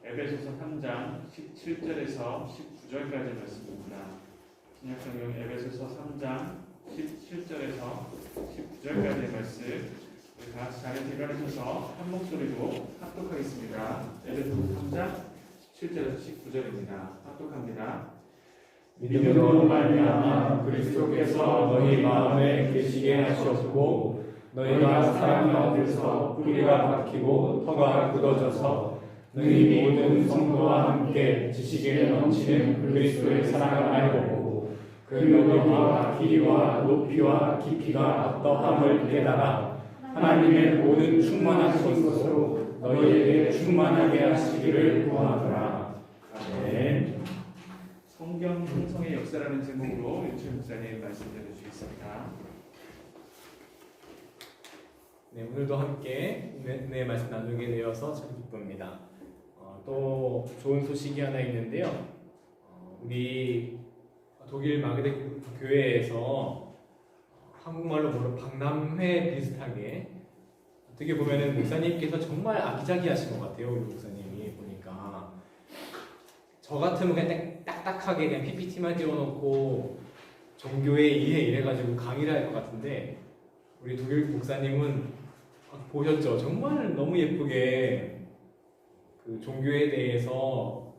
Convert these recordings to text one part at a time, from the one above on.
에베소서 3장 17절에서 19절까지 말씀입니다. 신약성경 에베소서 3장 17절에서 19절까지의 말씀 다 같이 자리에 일어나셔서 한 목소리로 합독하겠습니다. 에베소서 3장 17절에서 19절입니다. 합독합니다. 믿음으로 말미암아 그리스도께서 너희 마음에 계시게 하셨고 너희가 사랑 가운데서 뿌리가 박히고 터가 굳어져서 너희 모든 성도와 함께 지식에 넘치는 그리스도의 사랑을 알고 그 너희와 길이와 높이와 깊이가 어떠함을 깨달아 하나님의 모든 충만하신 것으로 너희에게 충만하게 하시기를 구하노라. 아멘. 성경 형성의 역사라는 제목으로 윤철 목사님 말씀 전해주시겠습니다. 네, 오늘도 함께 은혜의 말씀 나누게 되어서 참 기쁩니다. 또 좋은 소식이 하나 있는데요. 우리 독일 마그데 교회에서 한국말로 보면 박람회 비슷하게 어떻게 보면은 목사님께서 정말 아기자기하신 것 같아요. 우리 목사님이 보니까 저 같으면 그냥 딱딱하게 그냥 PPT만 띄워놓고 종교의 이해 이래가지고 강의를 할 것 같은데 우리 독일 목사님은 보셨죠? 정말 너무 예쁘게 그 종교에 대해서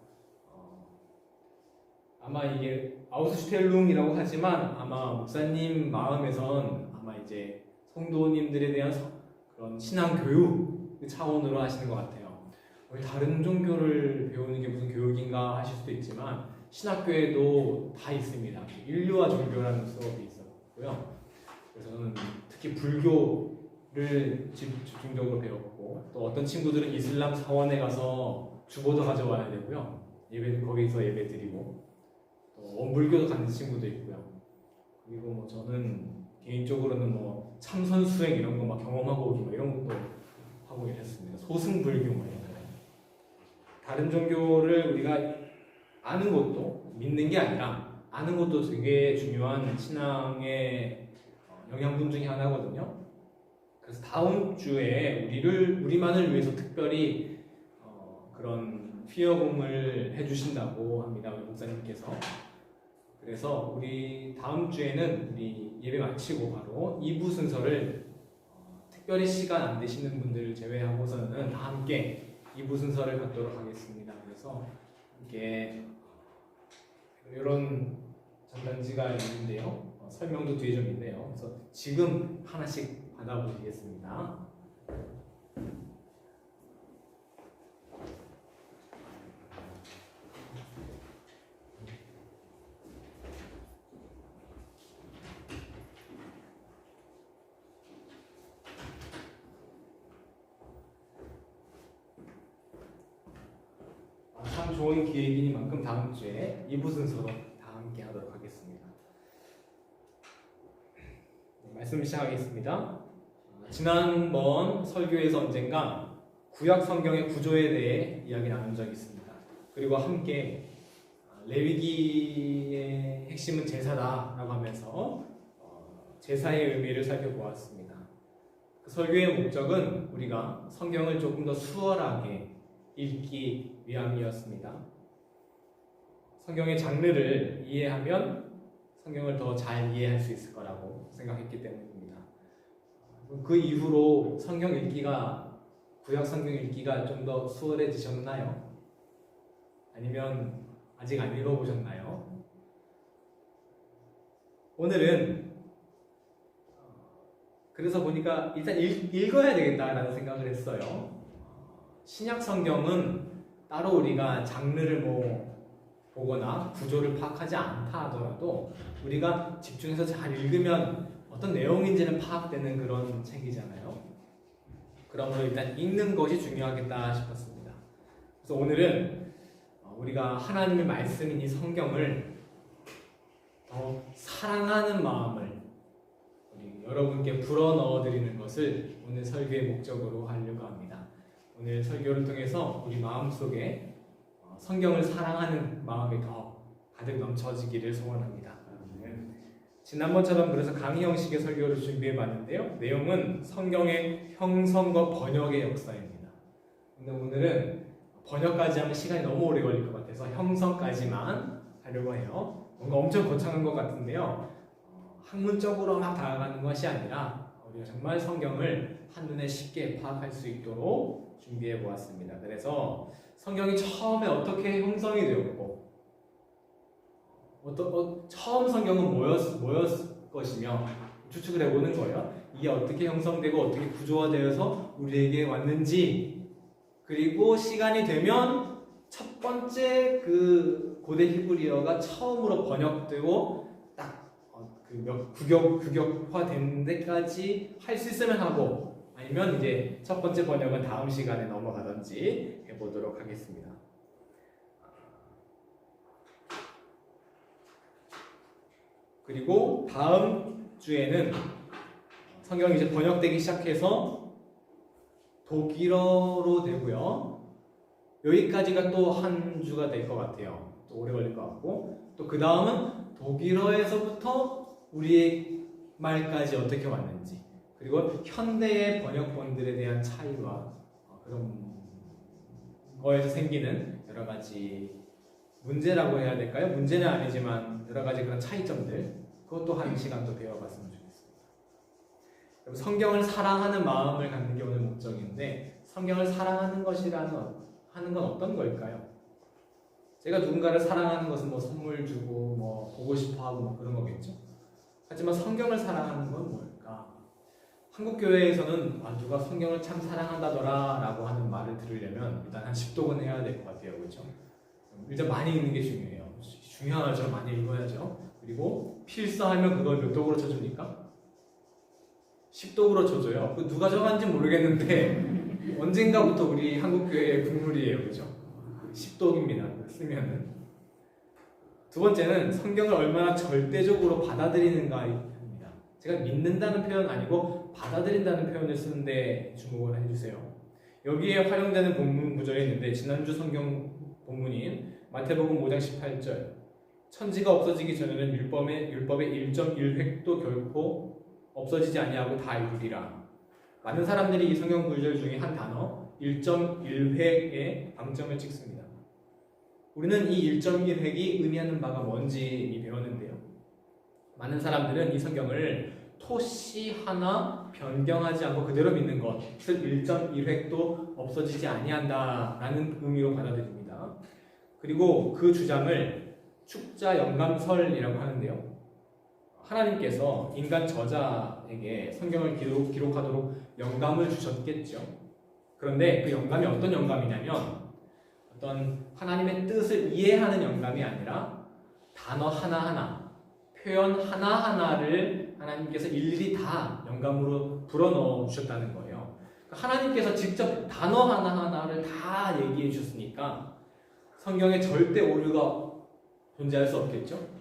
아마 이게 아우스슈텔룽이라고 하지만 아마 목사님 마음에선 아마 이제 성도님들에 대한 그런 신앙 교육 차원으로 하시는 것 같아요. 다른 종교를 배우는 게 무슨 교육인가 하실 수도 있지만 신학교에도 다 있습니다. 인류와 종교라는 수업이 있었고요. 그래서 저는 특히 불교를 집중적으로 배웠고 또 어떤 친구들은 이슬람 사원에 가서 주보도 가져와야 되고요. 거기서 예배 드리고 또 원불교도 가는 친구도 있고요. 그리고 뭐 저는 개인적으로는 뭐 참선 수행 이런 거 막 경험하고 오기 뭐 이런 것도 하고 이랬습니다. 소승불교 뭐 이런 거. 다른 종교를 우리가 아는 것도 믿는 게 아니라 아는 것도 되게 중요한 신앙의 영양분 중에 하나거든요. 그래서 다음 주에 우리만을 위해서 특별히 그런 피어공을 해주신다고 합니다. 우리 목사님께서. 그래서 우리 다음 주에는 우리 예배 마치고 바로 2부 순서를 특별히 시간 안 되시는 분들 제외하고서는 다 함께 2부 순서를 갖도록 하겠습니다. 그래서 함께 이런 전단지가 있는데요. 설명도 뒤에 좀 있네요. 그래서 지금 하나씩 받아보시겠습니다. 참 좋은 기획이니만큼 다음 주에 2부 순서로 다 함께 하도록 하겠습니다. 말씀 시작하겠습니다. 지난번 설교에서 언젠가 구약 성경의 구조에 대해 이야기 나눈 적이 있습니다. 그리고 함께 레위기의 핵심은 제사다라고 하면서 제사의 의미를 살펴보았습니다. 그 설교의 목적은 우리가 성경을 조금 더 수월하게 읽기 위함이었습니다. 성경의 장르를 이해하면 성경을 더 잘 이해할 수 있을 거라고 생각했기 때문입니다. 그 이후로 성경 읽기가 구약 성경 읽기가 좀 더 수월해지셨나요? 아니면 아직 안 읽어보셨나요? 오늘은 그래서 보니까 일단 읽어야 되겠다라는 생각을 했어요. 신약 성경은 따로 우리가 장르를 보거나 구조를 파악하지 않다 하더라도 우리가 집중해서 잘 읽으면 어떤 내용인지는 파악되는 그런 책이잖아요. 그러므로 일단 읽는 것이 중요하겠다 싶었습니다. 그래서 오늘은 우리가 하나님의 말씀인 이 성경을 더 사랑하는 마음을 우리 여러분께 불어넣어드리는 것을 오늘 설교의 목적으로 하려고 합니다. 오늘 설교를 통해서 우리 마음속에 성경을 사랑하는 마음이 더 가득 넘쳐지기를 소원합니다. 지난번처럼 그래서 강의 형식의 설교를 준비해봤는데요. 내용은 성경의 형성과 번역의 역사입니다. 근데 오늘은 번역까지 하면 시간이 너무 오래 걸릴 것 같아서 형성까지만 하려고 해요. 뭔가 엄청 거창한 것 같은데요. 학문적으로 막 다가가는 것이 아니라 우리가 정말 성경을 한눈에 쉽게 파악할 수 있도록 준비해 보았습니다. 그래서 성경이 처음에 어떻게 형성이 되었고 처음 성경은 뭐였을 것이며 추측을 해보는 거예요. 이게 어떻게 형성되고 어떻게 구조화되어서 우리에게 왔는지, 그리고 시간이 되면 첫 번째 그 고대 히브리어가 처음으로 번역되고 딱 규격화된 데까지 할 수 있으면 하고, 아니면 이제 첫 번째 번역은 다음 시간에 넘어가든지 해보도록 하겠습니다. 그리고 다음 주에는 성경이 이제 번역되기 시작해서 독일어로 되고요. 여기까지가 또 한 주가 될 것 같아요. 또 오래 걸릴 것 같고, 또 그 다음은 독일어에서부터 우리의 말까지 어떻게 왔는지, 그리고 현대의 번역본들에 대한 차이와 그런 거에서 생기는 여러 가지 문제라고 해야 될까요? 문제는 아니지만 여러 가지 그런 차이점들, 그것도 한 시간 또 배워봤으면 좋겠습니다. 성경을 사랑하는 마음을 갖는 게 오늘 목적인데, 성경을 사랑하는 하는 건 어떤 걸까요? 제가 누군가를 사랑하는 것은 뭐 선물 주고 뭐 보고 싶어하고 뭐 그런 거겠죠. 하지만 성경을 사랑하는 건 뭘까? 한국 교회에서는 누가 성경을 참 사랑한다더라 라고 하는 말을 들으려면 일단 한 10독은 해야 될 것 같아요. 그렇죠? 일단 많이 읽는 게 중요해요. 중요하죠. 많이 읽어야죠. 그리고 필사하면 그걸 몇 독으로 쳐줍니까? 10독으로 쳐줘요. 그 누가 정한지 모르겠는데 언젠가부터 우리 한국교회의 국룰이에요. 그죠? 10독입니다. 쓰면은. 두 번째는 성경을 얼마나 절대적으로 받아들이는가입니다. 제가 믿는다는 표현 아니고 받아들인다는 표현을 쓰는데 주목을 해주세요. 여기에 활용되는 본문 구절이 있는데, 지난주 성경 본문인 마태복음 5장 18절, 천지가 없어지기 전에는 율법의 1.1획도 결코 없어지지 아니하고 다 이루리라. 많은 사람들이 이 성경 구절 중에 한 단어 1.1획에 방점을 찍습니다. 우리는 이 1.1획이 의미하는 바가 뭔지 이미 배웠는데요. 많은 사람들은 이 성경을 토시 하나 변경하지 않고 그대로 믿는 것을 1.1획도 없어지지 아니한다라는 의미로 받아들입니다. 그리고 그 주장을 축자영감설이라고 하는데요. 하나님께서 인간 저자에게 성경을 기록하도록 영감을 주셨겠죠. 그런데 그 영감이 어떤 영감이냐면, 어떤 하나님의 뜻을 이해하는 영감이 아니라 단어 하나하나, 표현 하나하나를 하나님께서 일일이 다 영감으로 불어넣어 주셨다는 거예요. 하나님께서 직접 단어 하나하나를 다 얘기해 주셨으니까 성경에 절대 오류가 존재할 수 없겠죠.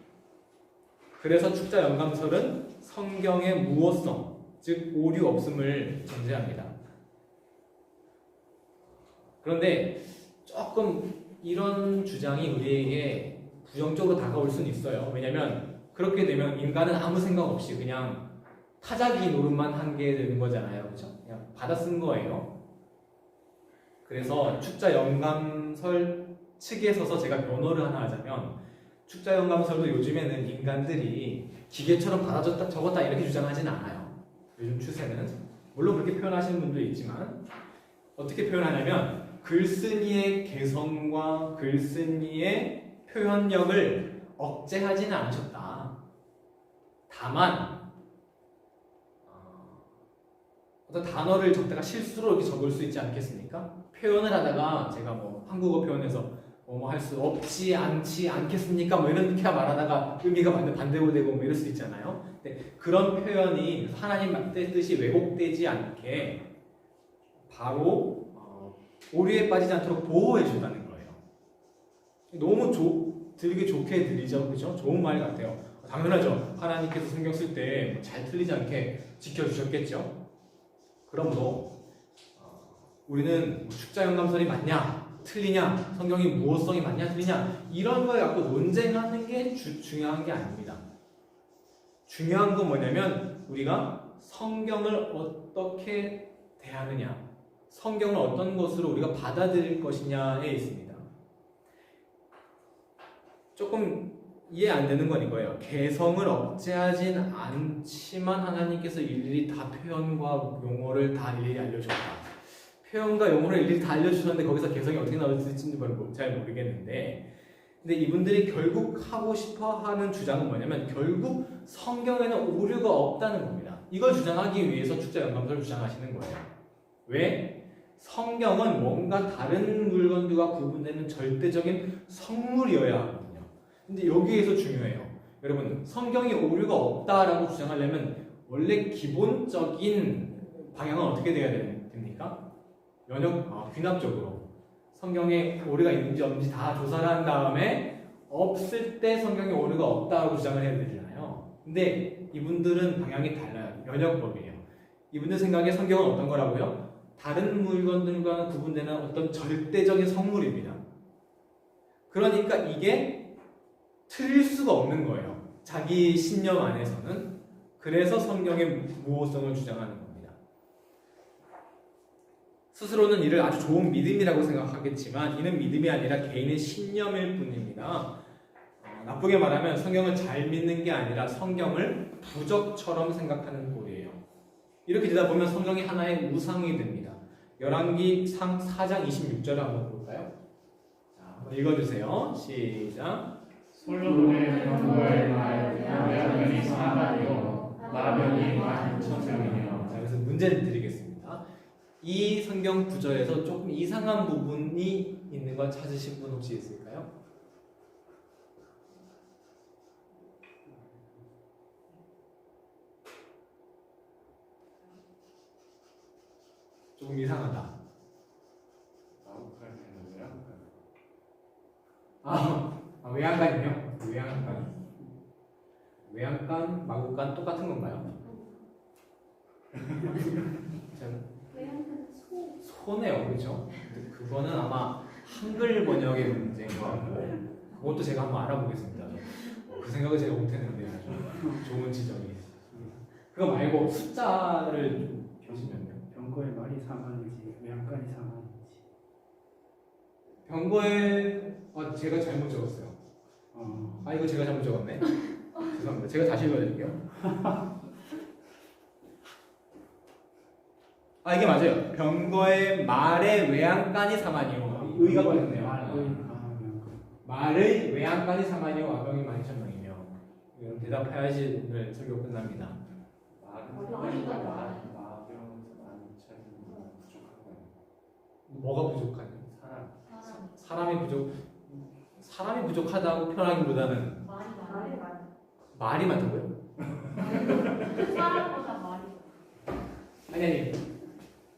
그래서 축자영감설은 성경의 무오성, 즉 오류 없음을 전제합니다. 그런데 조금 이런 주장이 우리에게 부정적으로 다가올 수는 있어요. 왜냐하면 그렇게 되면 인간은 아무 생각 없이 그냥 타자기 노릇만 한 게 되는 거잖아요. 그렇죠? 그냥 받아 쓴 거예요. 그래서 축자영감설 측에 서서 제가 변호를 하나 하자면, 축자영감설도 요즘에는 인간들이 기계처럼 받아줬다 적었다 이렇게 주장하지는 않아요. 요즘 추세는. 물론 그렇게 표현하시는 분도 있지만, 어떻게 표현하냐면 글쓴이의 개성과 글쓴이의 표현력을 억제하지는 않으셨다. 다만 어떤 단어를 적다가 실수로 이렇게 적을 수 있지 않겠습니까? 표현을 하다가 제가 뭐 한국어 표현에서 뭐 할 수 없지 않지 않겠습니까? 뭐 이렇게 말하다가 의미가 반대로 되고 뭐 이럴 수 있잖아요. 근데 그런 표현이 하나님 뜻이 왜곡되지 않게 바로 오류에 빠지지 않도록 보호해 준다는 거예요. 너무 들리기 좋게 들리죠, 그죠? 좋은 말 같아요. 당연하죠. 하나님께서 성경 쓸 때 잘 틀리지 않게 지켜주셨겠죠. 그러므로 우리는 축자영감설이 맞냐 틀리냐, 성경이 무호성이 맞냐 틀리냐, 이런 걸 갖고 논쟁하는 게 중요한 게 아닙니다. 중요한 건 뭐냐면 우리가 성경을 어떻게 대하느냐, 성경을 어떤 것으로 우리가 받아들일 것이냐에 있습니다. 조금 이해 안 되는 건 이거예요. 개성을 억제하진 않지만 하나님께서 일일이 다 표현과 용어를 다 일일이 알려줬다. 표현과 용어를 일일이 다 알려주셨는데 거기서 개성이 어떻게 나올지는 잘 모르겠는데, 근데 이분들이 결국 하고 싶어 하는 주장은 뭐냐면 결국 성경에는 오류가 없다는 겁니다. 이걸 주장하기 위해서 축자연감서를 주장하시는 거예요. 왜? 성경은 뭔가 다른 물건들과 구분되는 절대적인 성물이어야 하거든요. 근데 여기에서 중요해요. 여러분, 성경이 오류가 없다라고 주장하려면 원래 기본적인 방향은 어떻게 돼야 됩니까? 귀납적으로 성경에 오류가 있는지 없는지 다 조사를 한 다음에 없을 때 성경에 오류가 없다고 주장을 해야 되잖아요. 근데 이분들은 방향이 달라요. 면역법이에요. 이분들 생각에 성경은 어떤 거라고요? 다른 물건들과 구분되는 어떤 절대적인 성물입니다. 그러니까 이게 틀릴 수가 없는 거예요. 자기 신념 안에서는. 그래서 성경의 무호성을 주장하는 겁니다. 스스로는 이를 아주 좋은 믿음이라고 생각하겠지만 이는 믿음이 아니라 개인의 신념일 뿐입니다. 나쁘게 말하면 성경을 잘 믿는 게 아니라 성경을 부적처럼 생각하는 꼴이에요. 이렇게 되다 보면 성경이 하나의 우상이 됩니다. 열왕기상 4장 26절을 한번 볼까요? 자, 한번 읽어주세요. 시작. 솔로몬의 병거의 말 외양간이 4만이요 마병이 11,000명이요. 자, 그래서 문제를 드리겠습니다. 이 성경 구절에서 조금 이상한 부분이 있는 걸 찾으신 분 혹시 있을까요? 조금 이상하다. 외양간이요? 외양간, 마구간 똑같은 건가요? 소네요, 그렇죠? 그거는 아마 한글 번역의 문제인 것 같고, 그것도 제가 한번 알아보겠습니다. 그 생각을 제가 못했는데 아주 좋은 지적이. 그거 말고 숫자를 좀 보시면요. 병거의 말이 4만이지 외양간이 4만이지. 병거에 제가 잘못 적었어요. 이거 제가 잘못 적었네. 죄송합니다. 제가 다시 읽어드릴게요. 이게 맞아요. 병거의 말의 외양간이 4만이요. 의가 걸렸네요. 말의 외양간이 4만이요. 와병이 12,000명이며. 대답하실 설교 끝납니다. 뭐가 부족하냐? 사람이 부족하다고 표현하기보다는 말이 많다고요? 사람보다 말이 아니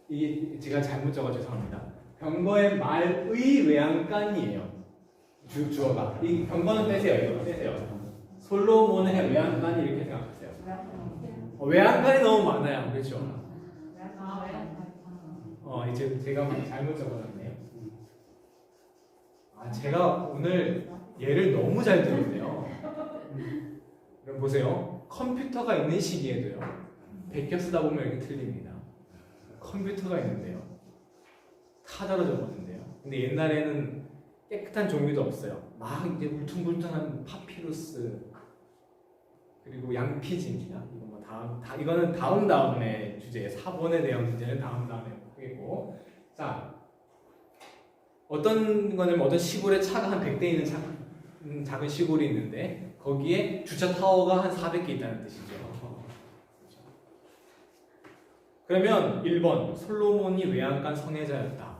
이게 제가 잘못 적어 죄송합니다. 병거의 말의 외양간이에요. 주어가 이 병거는 빼세요. 이거 빼세요. 솔로몬의 외양간이 이렇게 생각하세요. 외양간이 너무 많아요. 그렇죠? 이제 제가 잘못 적어놨네요. 제가 오늘 예를 너무 잘 들었네요. 그럼 보세요. 컴퓨터가 있는 시기에도요. 베껴 쓰다 보면 이렇게 틀립니다. 컴퓨터가 있는데요. 타자로 적었는데요. 근데 옛날에는 깨끗한 종이도 없어요. 막 이제 울퉁불퉁한 파피루스 그리고 양피지입니다. 이거는 다음의 주제에 사본에 대한 문제는 다음에 하겠고, 자 어떤 거냐면 어떤 시골에 차가 한 100대 있는 작은 시골이 있는데 거기에 주차 타워가 한 400개 있다는 뜻이죠. 그러면 1번 솔로몬이 외양간 성애자였다.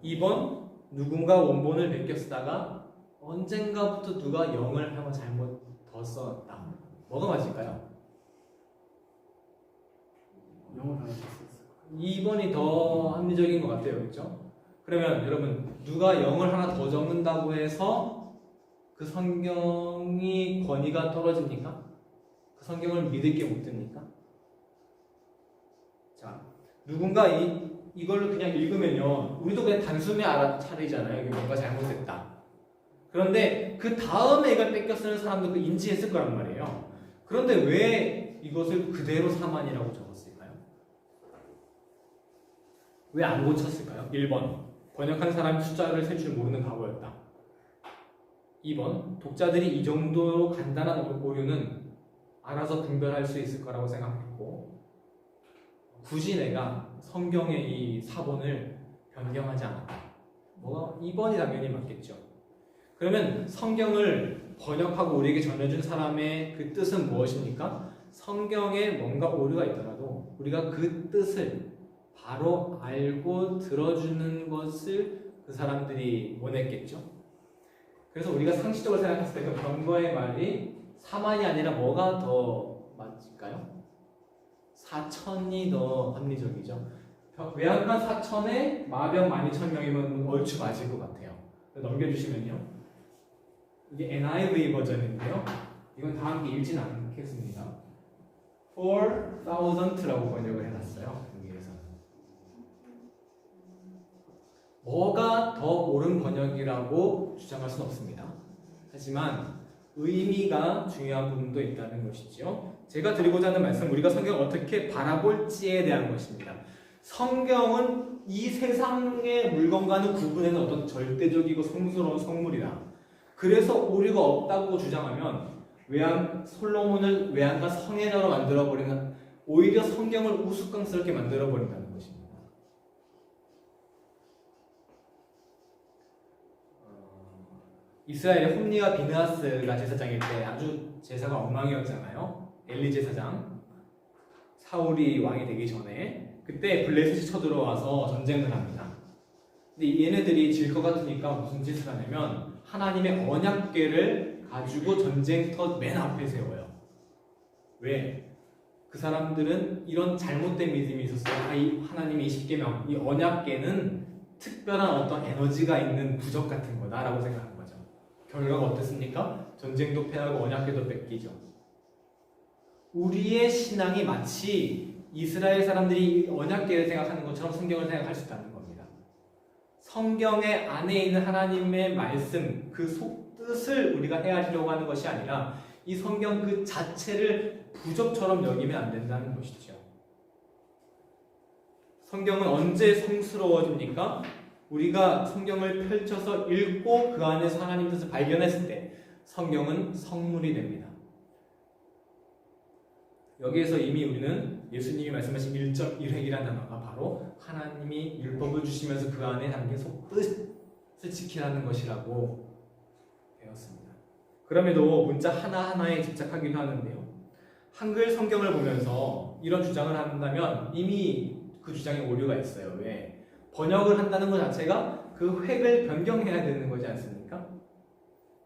2번 누군가 원본을 베껴 쓰다가 언젠가부터 누가 영을 하고 잘못 더 써놨다. 뭐가 맞을까요? 영어를 하나 썼어. 2번이 더 합리적인 것 같아요. 그렇죠? 그러면 여러분 누가 영을 하나 더 적는다고 해서 그 성경이 권위가 떨어집니까? 그 성경을 믿을 게 못 됩니까? 자, 누군가 이걸로 그냥 읽으면요 우리도 그냥 단숨에 알아차리잖아요. 이게 뭔가 잘못됐다. 그런데 그 다음에 이걸 뺏겨 쓰는 사람도 그 인지했을 거란 말이에요. 그런데 왜 이것을 그대로 사만이라고 적었을까요? 왜 안 고쳤을까요? 1번 번역한 사람이 숫자를 셀 줄 모르는 바보였다. 2번 독자들이 이 정도로 간단한 오류는 알아서 분별할 수 있을 거라고 생각했고 굳이 내가 성경의 이 사본을 변경하지 않았다. 뭐 2번이 당연히 맞겠죠. 그러면 성경을 번역하고 우리에게 전해준 사람의 그 뜻은 무엇입니까? 성경에 뭔가 오류가 있더라도 우리가 그 뜻을 바로 알고 들어주는 것을 그 사람들이 원했겠죠. 그래서 우리가 상식적으로 생각했을 때 그 병거의 말이 4만이 아니라 뭐가 더 맞을까요? 4천이 더 합리적이죠. 외양간 4천에 마병 12,000명이면 얼추 맞을 것 같아요. 넘겨주시면요. 이게 NIV 버전인데요. 이건 다 함께 읽진 않겠습니다. 4,000라고 번역을 해놨어요. 여기에서 뭐가 더 옳은 번역이라고 주장할 수는 없습니다. 하지만 의미가 중요한 부분도 있다는 것이죠. 제가 드리고자 하는 말씀, 우리가 성경을 어떻게 바라볼지에 대한 것입니다. 성경은 이 세상의 물건과는 구분해서 어떤 절대적이고 성스러운 성물이다. 그래서 오류가 없다고 주장하면 솔로몬을 외양간 성애자로 만들어버리는, 오히려 성경을 우스꽝스럽게 만들어버린다는 것입니다. 이스라엘의 홈리와 비느하스가 제사장일 때 아주 제사가 엉망이었잖아요. 엘리 제사장, 사울이 왕이 되기 전에. 그때 블레셋이 쳐들어와서 전쟁을 합니다. 근데 얘네들이 질 것 같으니까 무슨 짓을 하냐면 하나님의 언약궤를 가지고 전쟁터 맨 앞에 세워요. 왜? 그 사람들은 이런 잘못된 믿음이 있었어요. 이 하나님의 20계명, 이 언약궤는 특별한 어떤 에너지가 있는 부적 같은 거다라고 생각한 거죠. 결과가 어땠습니까? 전쟁도 패하고 언약궤도 뺏기죠. 우리의 신앙이 마치 이스라엘 사람들이 언약궤를 생각하는 것처럼 성경을 생각할 수 있다는 겁니다. 성경의 안에 있는 하나님의 말씀, 그 속뜻을 우리가 헤아리려고 하는 것이 아니라 이 성경 그 자체를 부적처럼 여기면 안 된다는 것이죠. 성경은 언제 성스러워집니까? 우리가 성경을 펼쳐서 읽고 그 안에서 하나님 뜻을 발견했을 때 성경은 성물이 됩니다. 여기에서 이미 우리는 예수님이 말씀하신 1.1획이라는 단어가 바로 하나님이 율법을 주시면서 그 안에 담긴 속뜻을 지키라는 것이라고 배웠습니다. 그럼에도 문자 하나하나에 집착하기도 하는데요. 한글 성경을 보면서 이런 주장을 한다면 이미 그 주장에 오류가 있어요. 왜? 번역을 한다는 것 자체가 그 획을 변경해야 되는 거지 않습니까?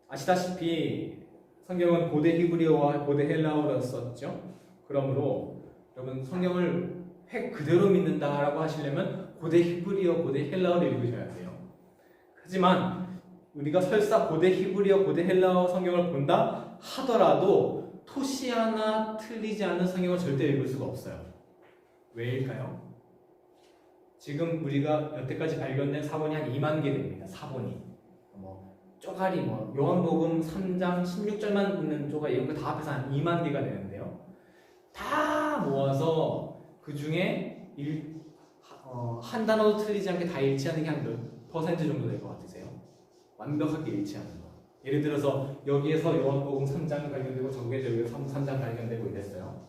아시다시피 성경은 고대 히브리어와 고대 헬라어로 썼죠. 그러므로 여러분 성경을 획 그대로 믿는다라고 하시려면 고대 히브리어, 고대 헬라어를 읽으셔야 돼요. 하지만 우리가 설사 고대 히브리어, 고대 헬라어 성경을 본다 하더라도 토시 하나 틀리지 않은 성경을 절대 읽을 수가 없어요. 왜일까요? 지금 우리가 여태까지 발견된 사본이 한 2만 개 됩니다. 사본이. 쪼가리 요한복음 3장 16절만 있는 쪼가리 이런 거 다 합해서 한 2만 개가 되는데요. 다 모아서 그 중에 한 단어도 틀리지 않게 다 일치하는 게 한 몇 퍼센트 정도 될 것 같으세요? 완벽하게 일치하는 거. 예를 들어서 여기에서 요한복음 3장 발견되고 저기에서 3장 발견되고 이랬어요.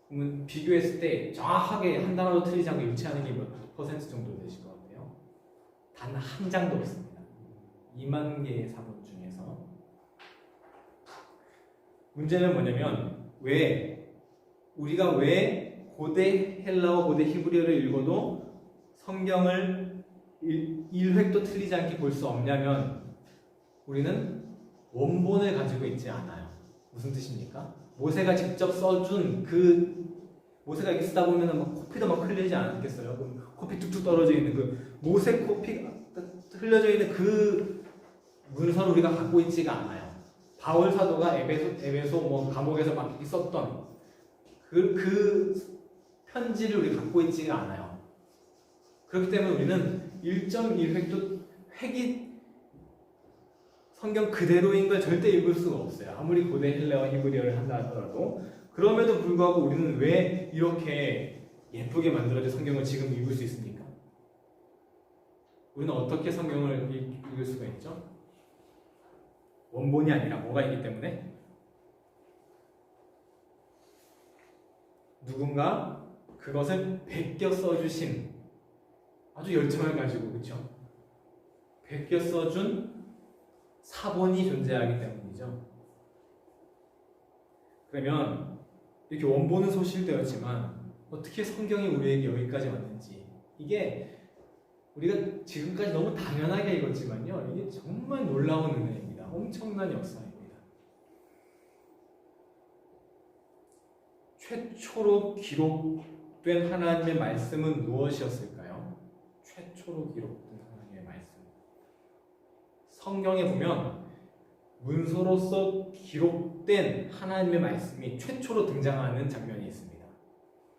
그러면 비교했을 때 정확하게 한 단어도 틀리지 않고 일치하는 게 몇 퍼센트 정도 되실 것 같아요? 단 한 장도 없습니다. 2만 개의 사본 중에서. 문제는 뭐냐면 우리가 왜 고대 헬라어, 고대 히브리어를 읽어도 성경을 1획도 틀리지 않게 볼 수 없냐면 우리는 원본을 가지고 있지 않아요. 무슨 뜻입니까? 모세가 직접 써준 모세가 이렇게 쓰다 보면은 막 코피도 막 흘리지 않겠어요? 그럼 코피 뚝뚝 떨어져 있는 그 모세 코피 흘려져 있는 그 문서를 우리가 갖고 있지가 않아요. 바울 사도가 에베소 감옥에서 막 썼던 그 편지를 우리 갖고 있지가 않아요. 그렇기 때문에 우리는 1.1획도 획이 성경 그대로인 걸 절대 읽을 수가 없어요. 아무리 고대 헬라어 히브리어를 한다 하더라도. 그럼에도 불구하고 우리는 왜 이렇게 예쁘게 만들어진 성경을 지금 읽을 수 있습니까? 우리는 어떻게 성경을 읽을 수가 있죠? 원본이 아니라 뭐가 있기 때문에 누군가 그것을 베껴 써주신 아주 열정을 가지고 그렇죠? 베껴 써준 사본이 존재하기 때문이죠. 그러면 이렇게 원본은 소실되었지만 어떻게 성경이 우리에게 여기까지 왔는지 이게 우리가 지금까지 너무 당연하게 읽었지만요, 이게 정말 놀라운 은혜입니다. 엄청난 역사입니다. 최초로 기록된 하나님의 말씀은 무엇이었을까요? 최초로 기록된 하나님의 말씀. 성경에 보면 문서로서 기록된 하나님의 말씀이 최초로 등장하는 장면이 있습니다.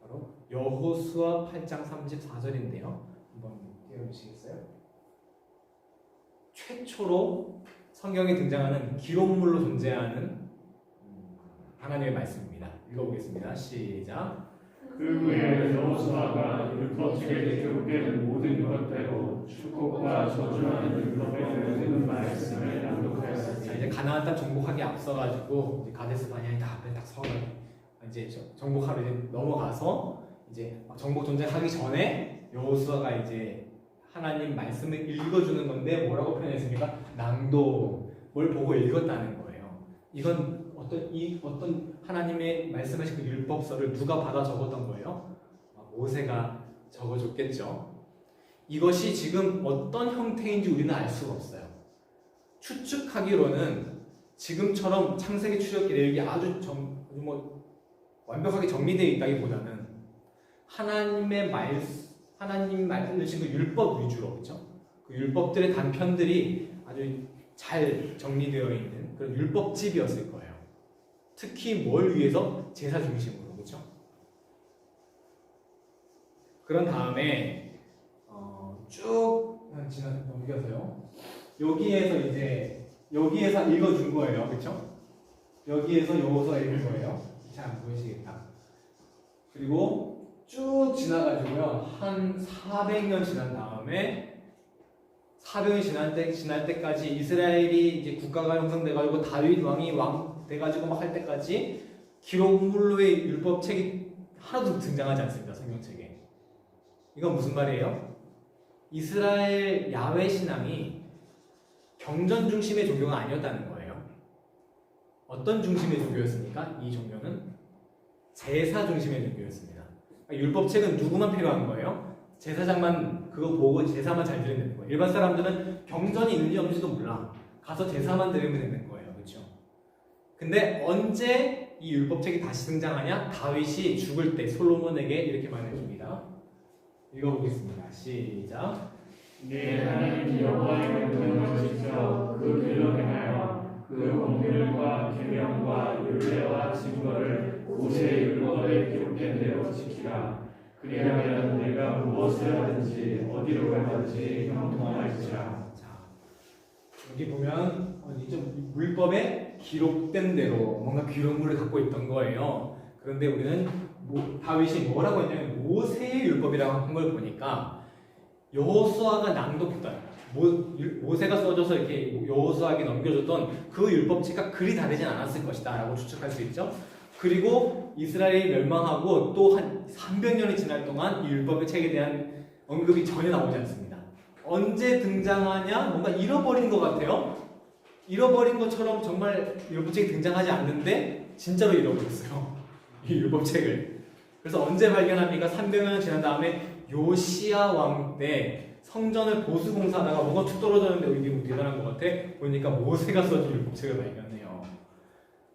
바로 여호수아 8장 34절인데요. 한번 띄워주시겠어요? 최초로 성경에 등장하는 기록물로 존재하는 하나님의 말씀입니다. 읽어보겠습니다. 시작. 그 후에 여호수아가 율법책에 기록된 모든 것대로 축복과 저주하는 율법의 모든 말씀을 자, 낭독하였으니 이제 가나안 땅 정복하기 앞서가지고 이제 가데스 바냐에 다 앞에 딱 서가 이제 정복하러 이제 넘어가서 이제 정복 전쟁하기 전에 여호수아가 이제 하나님 말씀을 읽어주는 건데 뭐라고 표현했습니까? 낭독. 뭘 보고 읽었다는 거예요. 이건 어떤 하나님의 말씀하신 그 율법서를 누가 받아 적었던 거예요? 모세가 적어줬겠죠. 이것이 지금 어떤 형태인지 우리는 알 수가 없어요. 추측하기로는 지금처럼 창세기 출애굽기 내역이 아주 완벽하게 정리되어 있다기보다는 하나님 말씀하신 그 율법 위주로 그렇죠? 그 율법들의 단편들이 아주 잘 정리되어 있는 그런 율법집이었을 거예요. 특히 뭘 위해서? 제사 중심으로 그렇죠? 그런 다음에 쭉 넘겨서요. 여기에서 읽어준 거예요, 그렇죠? 여기에서 여호수아 읽은 거예요. 잘 안 보이시겠다. 그리고 쭉 지나가지고요. 한 400년 지난 다음에 400년 지날 때까지 이스라엘이 이제 국가가 형성돼가지고 다윗 왕이 왕 돼가지고 막 할 때까지 기록물로의 율법책이 하나도 등장하지 않습니다. 성경책에. 이건 무슨 말이에요? 이스라엘 야훼 신앙이 경전 중심의 종교가 아니었다는 거예요. 어떤 중심의 종교였습니까? 이 종교는 제사 중심의 종교였습니다. 율법책은 누구만 필요한 거예요? 제사장만 그거 보고 제사만 잘 드리면 되는 거예요. 일반 사람들은 경전이 있는지 없는지도 몰라. 가서 제사만 드리면 되는 거예요. 그렇죠? 근데 언제 이 율법책이 다시 등장하냐? 다윗이 죽을 때 솔로몬에게 이렇게 말해줍니다. 읽어보겠습니다. 시작. 네 하나님 여호와의 명령을 지켜 그 길로 행하여 그 법률과 계명과 율례와 증거를 모세의 율법에 기록된 대로 지키라. 그리하면 내가 무엇을 하든지 어디로 가든지 형통할지라. 자, 여기 보면 이제 율법에 기록된 대로 뭔가 기록물을 갖고 있던 거예요. 그런데 우리는 다윗이 뭐라고 했냐면 모세의 율법이라고 한 걸 보니까 여호수아가 낭독했던 모세가 써줘서 이렇게 여호수아에게 넘겨줬던 그 율법책과 그리 다르진 않았을 것이다 라고 추측할 수 있죠. 그리고 이스라엘이 멸망하고 또 한 300년이 지날 동안 이 율법의 책에 대한 언급이 전혀 나오지 않습니다. 언제 등장하냐? 뭔가 잃어버린 것 같아요. 잃어버린 것처럼 정말 율법책이 등장하지 않는데 진짜로 잃어버렸어요. 이 율법책을. 그래서 언제 발견합니까? 300년 지난 다음에 요시야 왕 때 성전을 보수 공사하다가 뭐가 툭 떨어졌는데 이게 뭐 대단한 것 같아? 보니까 모세가 써준 율법책을 발견해요.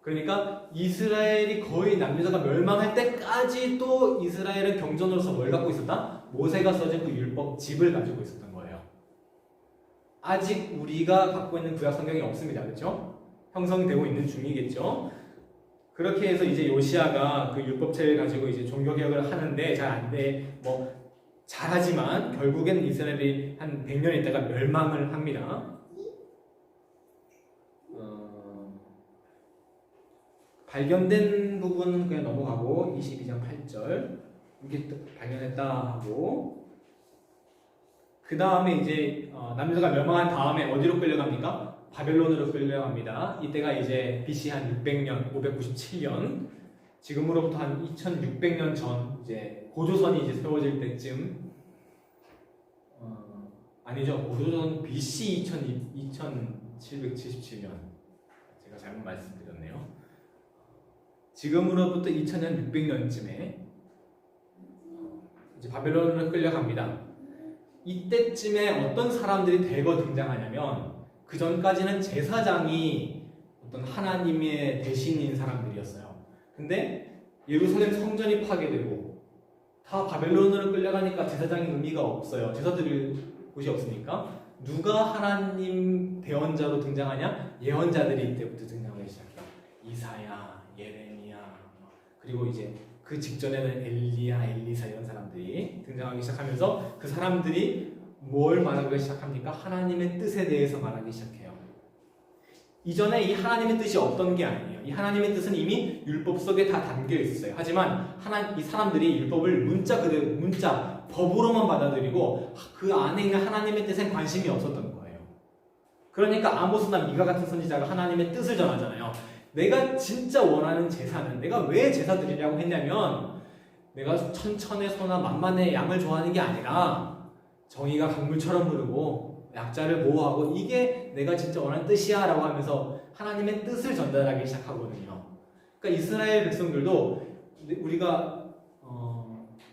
그러니까 이스라엘이 거의 남유다가 멸망할 때까지 또 이스라엘은 경전으로서 뭘 갖고 있었다? 모세가 써준 그 율법집을 가지고 있었던 거예요. 아직 우리가 갖고 있는 구약 성경이 없습니다. 그렇죠? 형성되고 있는 중이겠죠? 그렇게 해서 이제 요시야가 그 율법책을 가지고 이제 종교개혁을 하는데 잘 안 돼, 잘하지만 결국엔 이스라엘이 한 100년 있다가 멸망을 합니다. 발견된 부분은 그냥 넘어가고 22장 8절 이게 발견했다 하고 그 다음에 이제 남유다가 멸망한 다음에 어디로 끌려갑니까? 바벨론으로 끌려갑니다. 이때가 이제 BC 한 600년, 597년, 지금으로부터 한 2600년 전 이제 고조선이 이제 세워질 때쯤, 아니죠, 고조선 BC 2777년, 제가 잘못 말씀드렸네요. 지금으로부터 2000년 600년쯤에 이제 바벨론으로 끌려갑니다. 이때쯤에 어떤 사람들이 대거 등장하냐면, 그 전까지는 제사장이 어떤 하나님의 대신인 사람들이었어요. 근데 예루살렘 성전이 파괴되고 다 바벨론으로 끌려가니까 제사장이 의미가 없어요. 제사 드릴 곳이 없으니까 누가 하나님 대언자로 등장하냐? 예언자들이 이때부터 등장하기 시작해요. 이사야, 예레미야, 그리고 이제 그 직전에는 엘리야, 엘리사 이런 사람들이 등장하기 시작하면서 그 사람들이 뭘 말하기 시작합니까? 하나님의 뜻에 대해서 말하기 시작해요. 이전에 이 하나님의 뜻이 없던 게 아니에요. 이 하나님의 뜻은 이미 율법 속에 다 담겨 있었어요. 하지만 이 사람들이 율법을 문자 그대로, 문자, 법으로만 받아들이고 그 안에 있는 하나님의 뜻엔 관심이 없었던 거예요. 그러니까 아모스나 미가 같은 선지자가 하나님의 뜻을 전하잖아요. 내가 진짜 원하는 제사는, 내가 왜 제사 드리려고 했냐면, 내가 천천의 소나 만만의 양을 좋아하는 게 아니라 정의가 강물처럼 흐르고 약자를 보호하고 이게 내가 진짜 원하는 뜻이야 라고 하면서 하나님의 뜻을 전달하기 시작하거든요. 그러니까 이스라엘 백성들도 우리가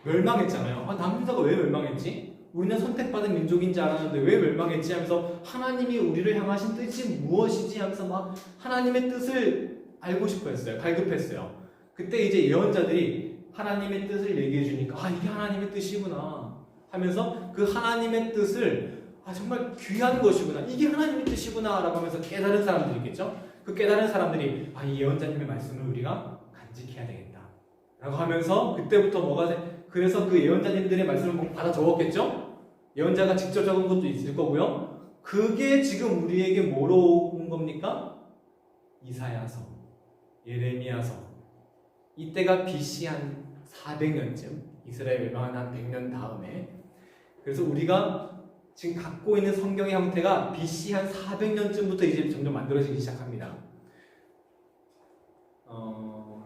멸망했잖아요. 남유다가 왜 멸망했지? 우리는 선택받은 민족인 줄 알았는데 왜 멸망했지? 하면서 하나님이 우리를 향하신 뜻이 무엇이지? 하면서 막 하나님의 뜻을 알고 싶어 했어요. 갈급했어요. 그때 이제 예언자들이 하나님의 뜻을 얘기해 주니까 이게 하나님의 뜻이구나 하면서 그 하나님의 뜻을 정말 귀한 것이구나, 이게 하나님의 뜻이구나 라고 하면서 깨달은 사람들이 있겠죠. 그 깨달은 사람들이 이 예언자님의 말씀을 우리가 간직해야 되겠다 라고 하면서 그때부터 뭐가 돼? 그래서 그 예언자님들의 말씀을 받아 적었겠죠. 예언자가 직접 적은 것도 있을 거고요. 그게 지금 우리에게 뭐로 온 겁니까? 이사야서, 예레미야서. 이때가 BC 한 400년쯤, 이스라엘 멸망한 한 100년 다음에. 그래서 우리가 지금 갖고 있는 성경의 형태가 BC 한 400년쯤부터 이제 점점 만들어지기 시작합니다.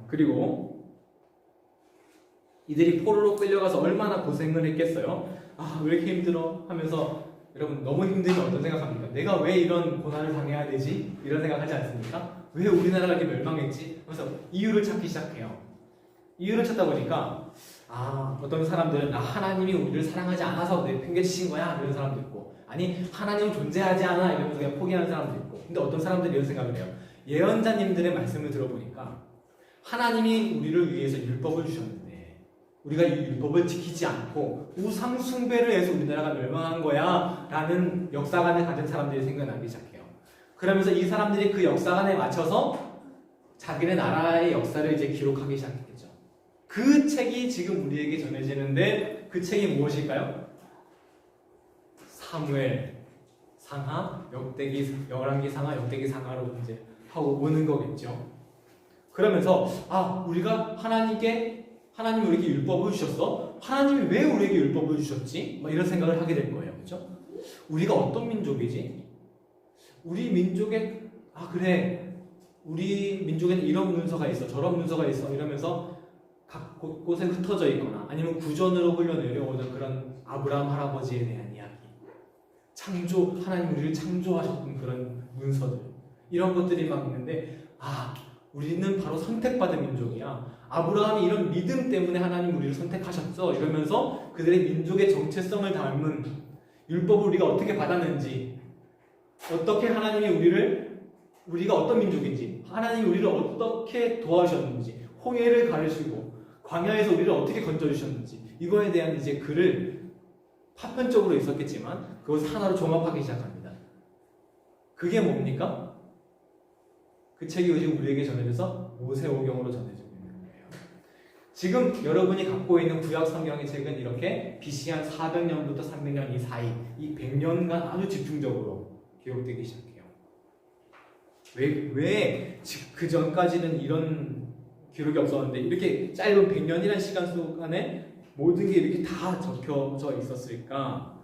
그리고 이들이 포로로 끌려가서 얼마나 고생을 했겠어요? 왜 이렇게 힘들어? 하면서 여러분 너무 힘들면 어떤 생각합니까? 내가 왜 이런 고난을 당해야 되지? 이런 생각하지 않습니까? 왜 우리나라가 이렇게 멸망했지? 그래서 이유를 찾기 시작해요. 이유를 찾다 보니까 어떤 사람들은 하나님이 우리를 사랑하지 않아서 내팽개치신 거야 이런 사람도 있고, 아니 하나님은 존재하지 않아 이러면서 그냥 포기하는 사람도 있고. 근데 어떤 사람들이 이런 생각을 해요. 예언자님들의 말씀을 들어보니까 하나님이 우리를 위해서 율법을 주셨는데 우리가 이 율법을 지키지 않고 우상 숭배를 해서 우리나라가 멸망한 거야 라는 역사관을 가진 사람들이 생겨나기 시작해요. 그러면서 이 사람들이 그 역사관에 맞춰서 자기네 나라의 역사를 이제 기록하기 시작했겠죠. 그 책이 지금 우리에게 전해지는데 그 책이 무엇일까요? 사무엘 상하, 열왕기 상하, 역대기 상하로 이제 하고 오는 거겠죠. 그러면서 우리가 하나님이 우리에게 율법을 주셨어? 하나님이 왜 우리에게 율법을 주셨지? 이런 생각을 하게 될 거예요. 그렇죠? 우리가 어떤 민족이지? 우리 민족에 그래, 우리 민족에는 이런 문서가 있어, 저런 문서가 있어 이러면서 각 곳곳에 흩어져 있거나 아니면 구전으로 흘러내려오는 그런 아브라함 할아버지에 대한 이야기, 하나님 우리를 창조하셨던 그런 문서들, 이런 것들이 막 있는데 우리는 바로 선택받은 민족이야. 아브라함이 이런 믿음 때문에 하나님 우리를 선택하셨어 이러면서 그들의 민족의 정체성을 담은 율법을 우리가 어떻게 받았는지, 어떻게 하나님이 우리가 어떤 민족인지, 하나님이 우리를 어떻게 도와주셨는지, 홍해를 가르시고 광야에서 우리를 어떻게 건져주셨는지, 이거에 대한 이제 글을 파편적으로 있었겠지만 그것을 하나로 종합하기 시작합니다. 그게 뭡니까? 그 책이 지금 우리에게 전해져서 모세오경으로 전해지고 있는 거예요. 지금 여러분이 갖고 있는 구약 성경의 책은 이렇게 BC 한 400년부터 300년 이 사이, 이 100년간 아주 집중적으로 기록되기 시작해요. 왜 그 전까지는 이런 기록이 없었는데 이렇게 짧은 100년이라는 시간 동안에 모든 게 이렇게 다 적혀져 있었을까?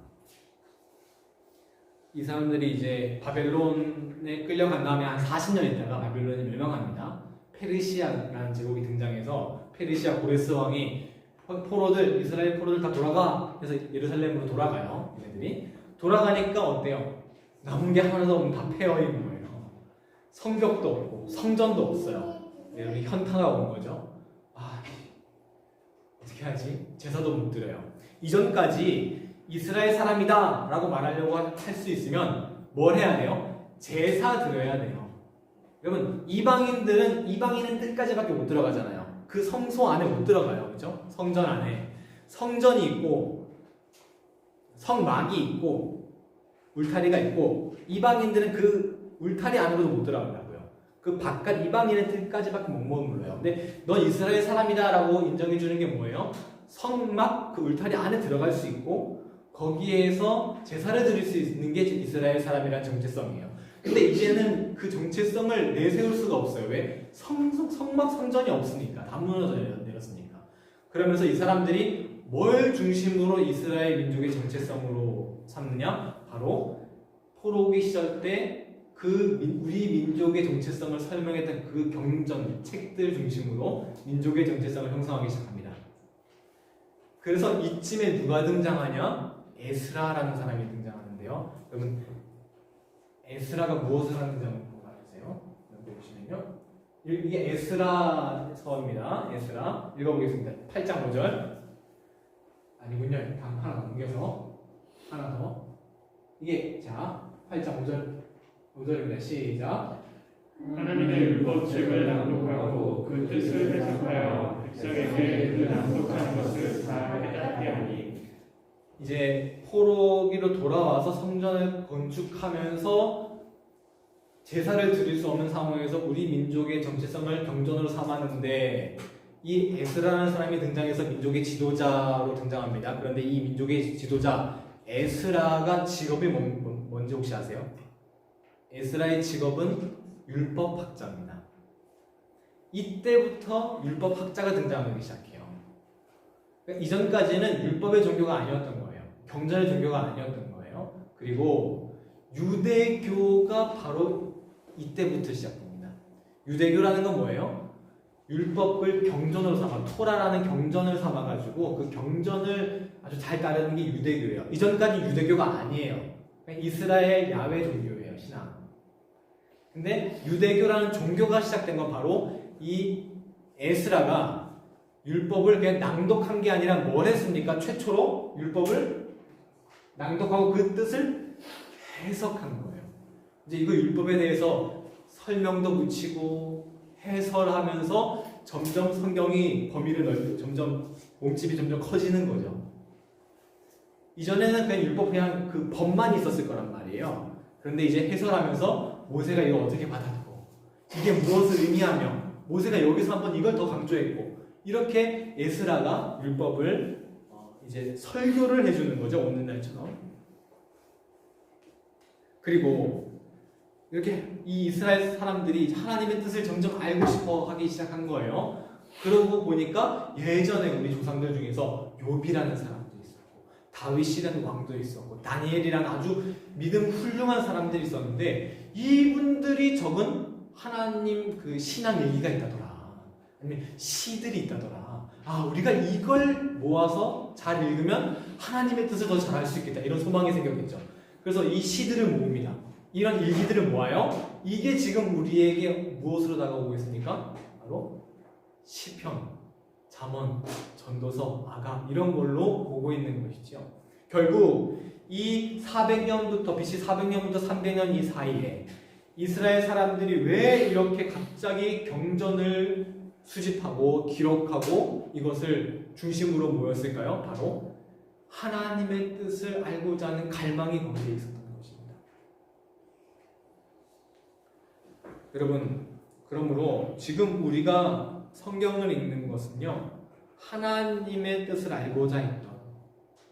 이 사람들이 이제 바벨론에 끌려간 다음에 한 40년 있다가 바벨론이 멸망합니다. 페르시아라는 제국이 등장해서 페르시아 고레스 왕이 이스라엘 포로들 다 돌아가 해서 예루살렘으로 돌아가요. 얘네들이 돌아가니까 어때요? 남은 게 하나도 없는 다 폐허인 거예요. 성벽도 없고 성전도 없어요. 여기 현타가 온 거죠. 어떻게 하지? 제사도 못 드려요. 이전까지 이스라엘 사람이다 라고 말하려고 할 수 있으면 뭘 해야 돼요? 제사 드려야 돼요. 여러분 이방인은 뜻까지밖에 못 들어가잖아요. 그 성소 안에 못 들어가요. 그죠? 성전 안에 성전이 있고 성막이 있고 울타리가 있고 이방인들은 그 울타리 안으로도 못 들어간다고요. 그 바깥 이방인의 뜻까지밖에 못 머물러요. 근데 넌 이스라엘 사람이다 라고 인정해 주는 게 뭐예요? 성막 그 울타리 안에 들어갈 수 있고 거기에서 제사를 드릴 수 있는 게 이스라엘 사람이라는 정체성이에요. 근데 이제는 그 정체성을 내세울 수가 없어요. 왜? 성막 성전이 없으니까. 다 무너져 내렸으니까. 그러면서 이 사람들이 뭘 중심으로 이스라엘 민족의 정체성으로 삼느냐? 바로 포로기 시절 때 우리 민족의 정체성을 설명했던 그 경전, 책들 중심으로 민족의 정체성을 형성하기 시작합니다. 그래서 이쯤에 누가 등장하냐? 에스라라는 사람이 등장하는데요. 여러분, 에스라가 무엇을 하는지 한번 보세요. 여기 보시면요. 이게 에스라 서입니다. 에스라. 읽어보겠습니다. 8장 5절. 아니군요. 다음 하나 넘겨서. 하나 더. 이게, 자, 8장 5절입니다. 시작. 하나님의 율법책을 낭독하고 그 뜻을 해석하여 백성에게 그 낭독한 것을 다 깨닫게 하니. 이제 포로기로 돌아와서 성전을 건축하면서 제사를 드릴 수 없는 상황에서 우리 민족의 정체성을 경전으로 삼았는데 이 에스라라는 사람이 등장해서 민족의 지도자로 등장합니다. 그런데 이 민족의 지도자 에스라가 직업이 뭔지 혹시 아세요? 에스라의 직업은 율법학자입니다. 이때부터 율법학자가 등장하기 시작해요. 그러니까 이전까지는 율법의 종교가 아니었던 거예요. 경전의 종교가 아니었던 거예요. 그리고 유대교가 바로 이때부터 시작됩니다. 유대교라는 건 뭐예요? 율법을 경전으로 삼아, 토라라는 경전을 삼아가지고 그 경전을 아주 잘 따르는 게 유대교예요. 이전까지 유대교가 아니에요. 이스라엘 야훼 종교예요, 신앙. 근데 유대교라는 종교가 시작된 건 바로 이 에스라가 율법을 그냥 낭독한 게 아니라 뭘 했습니까? 최초로 율법을 낭독하고 그 뜻을 해석한 거예요. 이제 이거 율법에 대해서 설명도 붙이고 해설하면서 점점 성경이 범위를 넓히고 점점 몸집이 점점 커지는 거죠. 이전에는 그냥 율법 그냥 그 법만 있었을 거란 말이에요. 그런데 이제 해설하면서 모세가 이걸 어떻게 받아들고 이게 무엇을 의미하며 모세가 여기서 한번 이걸 더 강조했고 이렇게 에스라가 율법을 이제 설교를 해주는 거죠. 오늘날처럼. 그리고 이렇게 이 이스라엘 사람들이 하나님의 뜻을 점점 알고 싶어 하기 시작한 거예요. 그러고 보니까 예전에 우리 조상들 중에서 욥이라는 사람도 있었고 다윗이라는 왕도 있었고 다니엘이라는 아주 믿음 훌륭한 사람들이 있었는데 이분들이 적은 하나님 그 신앙 얘기가 있다더라. 아니면 시들이 있다더라. 우리가 이걸 모아서 잘 읽으면 하나님의 뜻을 더 잘 알 수 있겠다. 이런 소망이 생겼겠죠. 그래서 이 시들을 모읍니다. 이런 일기들을 모아요. 이게 지금 우리에게 무엇으로 다가오고 있습니까? 바로 시편, 잠언, 전도서, 아가 이런 걸로 보고 있는 것이죠. 결국 이 400년부터 BC 400년부터 300년 이 사이에 이스라엘 사람들이 왜 이렇게 갑자기 경전을 수집하고 기록하고 이것을 중심으로 모였을까요? 바로 하나님의 뜻을 알고자 하는 갈망이 거기에 있었던 것입니다. 여러분, 그러므로 지금 우리가 성경을 읽는 것은요, 하나님의 뜻을 알고자 했던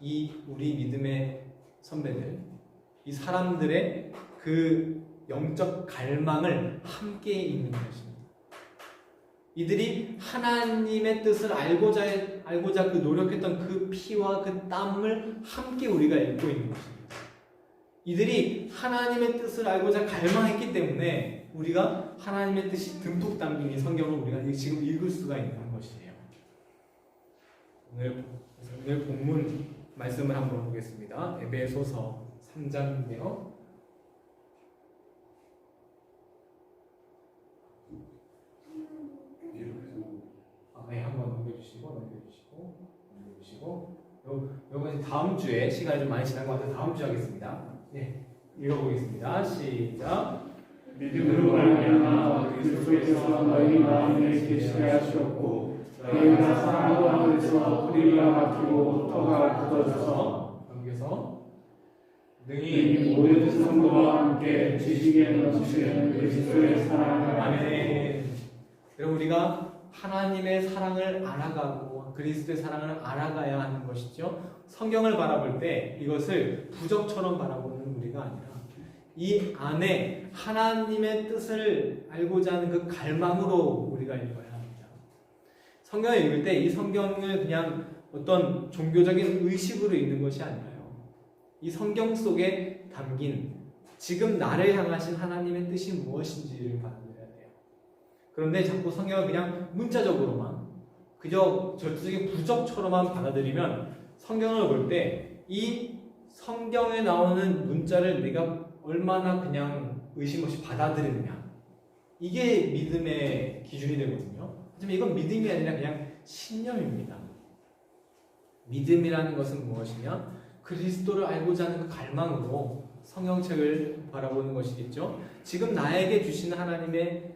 이 우리 믿음의 선배들, 이 사람들의 그 영적 갈망을 함께 읽는 것입니다. 이들이 하나님의 뜻을 알고자 그 노력했던 그 피와 그 땀을 함께 우리가 읽고 있는 것입니다. 이들이 하나님의 뜻을 알고자 갈망했기 때문에 우리가 하나님의 뜻이 듬뿍 담긴 이 성경을 우리가 지금 읽을 수가 있는 것이에요. 오늘 본문 말씀을 한번 보겠습니다. 에베소서 3장인데요. 네, 한번 넘겨주시고 요건 다음 주에 시간이 좀 많이 지난 것 같아서 다음 주에 하겠습니다. 네, 읽어보겠습니다. 시작. 믿음으로 말미암아 그리스도께서 너희 마음에 계시게 하셨고 너희가 사랑으로 안에서 뿌리가 박히고 터가 굳어져서 넘겨서 이 모든 성도와 함께 지식에 넘치는 그리스도의 사랑을 아멘. 여러분 우리가 하나님의 사랑을 알아가고 그리스도의 사랑을 알아가야 하는 것이죠. 성경을 바라볼 때 이것을 부적처럼 바라보는 우리가 아니라 이 안에 하나님의 뜻을 알고자 하는 그 갈망으로 우리가 읽어야 합니다. 성경을 읽을 때 이 성경을 그냥 어떤 종교적인 의식으로 읽는 것이 아니라요. 이 성경 속에 담긴 지금 나를 향하신 하나님의 뜻이 무엇인지를 받아들여야 돼요. 그런데 자꾸 성경을 그냥 문자적으로만 그저 절대적인 부적처럼만 받아들이면 성경을 볼 때 이 성경에 나오는 문자를 내가 얼마나 그냥 의심 없이 받아들이느냐, 이게 믿음의 기준이 되거든요. 하지만 이건 믿음이 아니라 그냥 신념입니다. 믿음이라는 것은 무엇이냐? 그리스도를 알고자 하는 그 갈망으로 성경책을 바라보는 것이겠죠. 지금 나에게 주시는 하나님의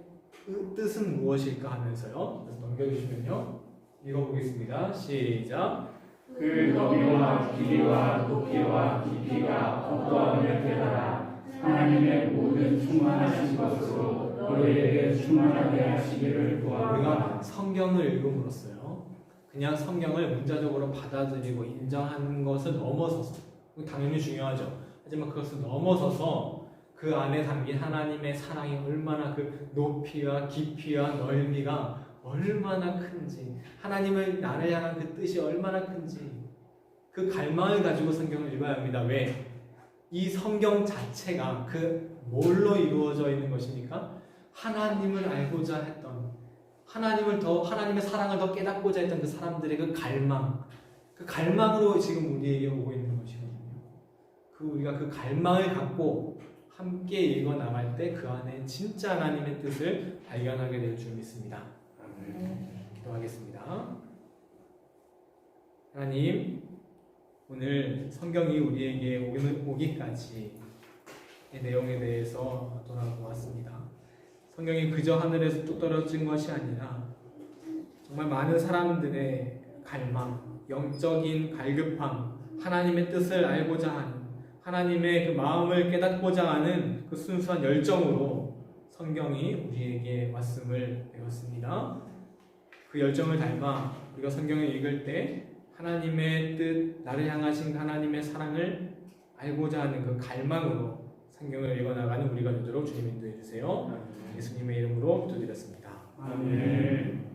뜻은 무엇일까 하면서요. 그래서 넘겨주시면요. 읽어보겠습니다. 시작. 그 너비와 길이와 높이와 깊이가 어떠함을 깨달아 하나님의 모든 충만하신 것으로 너희에게 충만하게 하시기를 구하노라. 우리가 성경을 읽음으로써요, 그냥 성경을 문자적으로 받아들이고 인정하는 것을 넘어서서, 당연히 중요하죠. 하지만 그것을 넘어서서 그 안에 담긴 하나님의 사랑이 얼마나 그 높이와 깊이와 넓이가 얼마나 큰지, 하나님을 나를 향한 그 뜻이 얼마나 큰지 그 갈망을 가지고 성경을 읽어야 합니다. 왜? 이 성경 자체가 그 뭘로 이루어져 있는 것입니까? 하나님을 알고자 했던, 하나님의 사랑을 더 깨닫고자 했던 그 사람들의 그 갈망으로 지금 우리에게 오고 있는 것이거든요. 우리가 그 갈망을 갖고 함께 읽어 나갈 때 그 안에 진짜 하나님의 뜻을 발견하게 될 줄 믿습니다. 기도하겠습니다. 하나님, 오늘 성경이 우리에게 오기까지의 내용에 대해서 돌아보았습니다. 성경이 그저 하늘에서 뚝 떨어진 것이 아니라 정말 많은 사람들의 갈망, 영적인 갈급함, 하나님의 뜻을 알고자 하는, 하나님의 그 마음을 깨닫고자 하는 그 순수한 열정으로 성경이 우리에게 왔음을 배웠습니다. 그 열정을 닮아 우리가 성경을 읽을 때 하나님의 뜻, 나를 향하신 하나님의 사랑을 알고자 하는 그 갈망으로 성경을 읽어나가는 우리가 되도록 주님 인도해 주세요. 예수님의 이름으로 기도드렸습니다. 아멘.